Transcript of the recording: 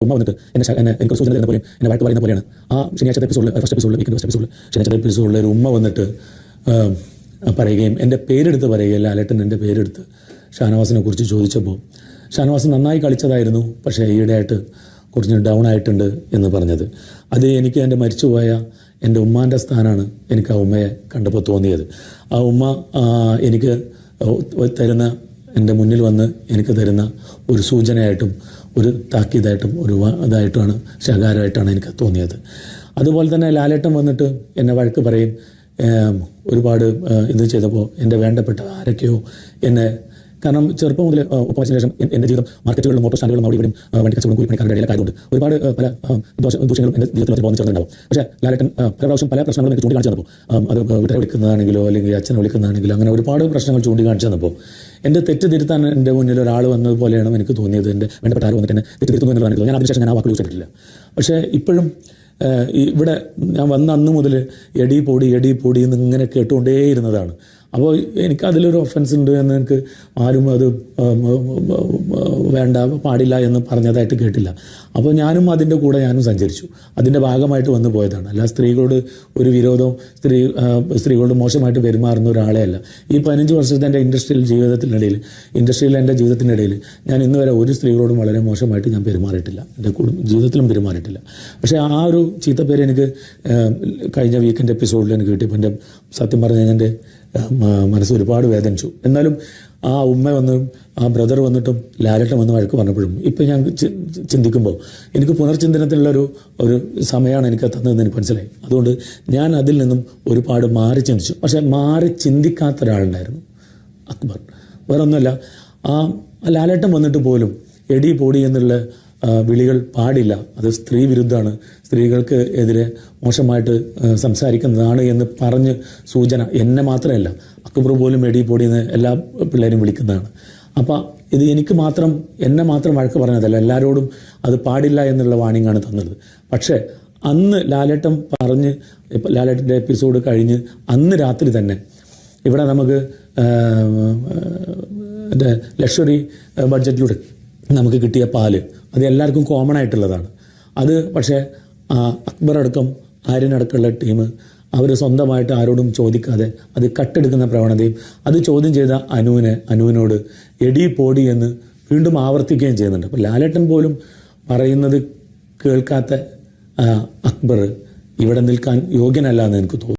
ഉമ്മ വന്നിട്ട് എനിക്ക് സൂചന തരുന്ന പോലെയും എന്നെ വഴക്ക് പറയുന്ന പോലെയാണ് ആ ശനിയാഴ്ചത്തെ എപ്പിസോഡിൽ ഫസ്റ്റ് എപ്പിസോഡിൽ ശനിയാഴ്ചത്തെ എപ്പിസോഡിൽ ഒരു ഉമ്മ വന്നിട്ട് പറയുകയും എൻ്റെ പേരെടുത്ത് പറയുകയും ലാലേട്ടൻ എൻ്റെ പേരെടുത്ത് ഷാനവാസിനെ കുറിച്ച് ചോദിച്ചപ്പോൾ ഷാനവാസ് നന്നായി കളിച്ചതായിരുന്നു, പക്ഷേ ഈയിടെയായിട്ട് കുറച്ച് ഡൗൺ ആയിട്ടുണ്ട് എന്ന് പറഞ്ഞത്. അത് എനിക്ക് എൻ്റെ മരിച്ചുപോയ എൻ്റെ ഉമ്മാൻ്റെ സ്ഥാനമാണ് എനിക്ക് ആ ഉമ്മയെ കണ്ടപ്പോൾ തോന്നിയത്. ആ ഉമ്മ എനിക്ക് തരുന്ന, എൻ്റെ മുന്നിൽ വന്ന് എനിക്ക് തരുന്ന ഒരു സൂചനയായിട്ടും ഒരു താക്കീതായിട്ടും ഒരു ഇതായിട്ടുമാണ്, ശകാരമായിട്ടാണ് എനിക്ക് തോന്നിയത്. അതുപോലെ തന്നെ ലാലേട്ടൻ വന്നിട്ട് എന്നെ വഴക്ക് പറയും, ഒരുപാട് ഇത് ചെയ്തപ്പോൾ എൻ്റെ വേണ്ടപ്പെട്ട ആരൊക്കെയോ എന്നെ, കാരണം ചെറുപ്പം മുതൽ ഒപ്പമതിന് ശേഷം എൻ്റെ ജീവിതം മാർക്കറ്റുകളിലും മോട്ടോർ സ്റ്റാൻഡുകളും അവിടെ ഇവിടെയും വണ്ടി കച്ചവടം കൂലിപ്പണിക്കാരുടെ ഇടയിലൊക്കെ ആയതുകൊണ്ട് ഒരുപാട് പല ദൂഷ്യങ്ങളും എൻ്റെ ജീവിതത്തിൽ വന്ന് ചേർന്നിട്ടുണ്ടാവും. പക്ഷേ ലാലേട്ടൻ പല പ്രാവശ്യം പല പ്രശ്നങ്ങളും എനിക്ക് ചൂണ്ടിക്കാണിച്ചു തന്നപ്പോൾ, അത് വീട്ടിൽ വിളിക്കുന്നതാണെങ്കിലോ അല്ലെങ്കിൽ അച്ഛനെ വിളിക്കുന്നതാണെങ്കിലോ അങ്ങനെ ഒരുപാട് പ്രശ്നങ്ങൾ ചൂണ്ടിക്കാണിച്ചു തന്നപ്പോൾ എൻ്റെ തെറ്റ് തിരുത്താൻ എൻ്റെ മുന്നിൽ ഒരാൾ വന്നതുപോലെയാണ് എനിക്ക് തോന്നിയത്. എൻ്റെ വേണ്ടപ്പെട്ട ആൾ വന്നിട്ട് എന്നെ തെറ്റ് തിരുത്തുന്നു എന്നുള്ളതാണ് എനിക്ക്. ഞാൻ അതിനുശേഷം ഞാൻ ആ വാക്കുകൾ യൂസ് ചെയ്തിട്ടില്ല. പക്ഷേ ഇപ്പോഴും ഇവിടെ ഞാൻ വന്ന അന്ന് മുതൽ എടി പൊടി എന്ന് ഇങ്ങനെ കേട്ടുകൊണ്ടേയിരുന്നതാണ്. അപ്പോൾ എനിക്കതിലൊരു ഒഫൻസ് ഉണ്ട് എന്ന് എനിക്ക് ആരും അത് വേണ്ട പാടില്ല എന്ന് പറഞ്ഞതായിട്ട് കേട്ടില്ല. അപ്പോൾ ഞാനും കൂടെ സഞ്ചരിച്ചു, അതിൻ്റെ ഭാഗമായിട്ട് വന്നു പോയതാണ്. അല്ല സ്ത്രീകളോട് ഒരു വിരോധവും സ്ത്രീകളോട് മോശമായിട്ട് പെരുമാറുന്ന ഒരാളെ അല്ല. ഈ 15 വർഷത്തെ എൻ്റെ ഇൻഡസ്ട്രിയിൽ എൻ്റെ ജീവിതത്തിനിടയിൽ ഞാൻ ഇന്ന് വരെ ഒരു സ്ത്രീകളോടും വളരെ മോശമായിട്ട് ഞാൻ പെരുമാറിയിട്ടില്ല, എൻ്റെ ജീവിതത്തിലും പെരുമാറിയിട്ടില്ല. പക്ഷേ ആ ഒരു ചീത്തപ്പേര് എനിക്ക് കഴിഞ്ഞ വീക്കെൻഡ് എപ്പിസോഡിൽ എനിക്ക് കിട്ടിയപ്പോൾ എൻ്റെ സത്യം പറഞ്ഞാൽ എൻ്റെ മനസ്സ് ഒരുപാട് വേദനിച്ചു. എന്നാലും ആ ഉമ്മ വന്നും ആ ബ്രദർ വന്നിട്ടും ലാലേട്ടൻ വന്ന് വഴക്ക് പറഞ്ഞപ്പോഴും ഇപ്പം ഞാൻ ചിന്തിക്കുമ്പോൾ എനിക്ക് പുനർചിന്തനത്തിലുള്ളൊരു സമയമാണ് എനിക്ക് തന്നതെന്ന് എനിക്ക് മനസ്സിലായി. അതുകൊണ്ട് ഞാൻ അതിൽ നിന്നും ഒരുപാട് മാറി ചിന്തിച്ചു. പക്ഷേ മാറി ചിന്തിക്കാത്ത ഒരാളുണ്ടായിരുന്നു, അക്ബർ. വേറൊന്നുമല്ല, ആ ലാലേട്ടൻ വന്നിട്ട് പോലും എടി പൊടി എന്നുള്ള വിളികൾ പാടില്ല, അത് സ്ത്രീ വിരുദ്ധമാണ്, സ്ത്രീകൾക്ക് എതിരെ മോശമായിട്ട് സംസാരിക്കുന്നതാണ് എന്ന് പറഞ്ഞ് സൂചന, എന്നെ മാത്രമല്ല അക്ബർ പോലും എടി പൊടി എന്ന് എല്ലാ പിള്ളേരും വിളിക്കുന്നതാണ്. അപ്പോൾ ഇത് എന്നെ മാത്രം വഴക്ക് പറഞ്ഞതല്ല, എല്ലാവരോടും അത് പാടില്ല എന്നുള്ള വാണിംഗാണ് തന്നത്. പക്ഷേ അന്ന് ലാലേട്ടൻ പറഞ്ഞ് ലാലേട്ടൻ്റെ എപ്പിസോഡ് കഴിഞ്ഞ് അന്ന് രാത്രി തന്നെ ഇവിടെ നമുക്ക് ലക്ഷറി ബഡ്ജറ്റിലൂടെ നമുക്ക് കിട്ടിയ പാല് അത് എല്ലാവർക്കും കോമൺ ആയിട്ടുള്ളതാണ്. അത് പക്ഷേ അക്ബർ അടക്കം ആര്യനടക്കമുള്ള ടീം അവർ സ്വന്തമായിട്ട് ആരോടും ചോദിക്കാതെ അത് കട്ടെടുക്കുന്ന പ്രവണതയും അത് ചോദ്യം ചെയ്ത അനുവിനോട് എടി പോടി എന്ന് വീണ്ടും ആവർത്തിക്കുകയും ചെയ്യുന്നുണ്ട്. അപ്പോൾ ലാലേട്ടൻ പോലും പറയുന്നത് കേൾക്കാത്ത അക്ബർ ഇവിടെ നിൽക്കാൻ യോഗ്യനല്ല എന്ന് എനിക്ക് തോന്നുന്നു.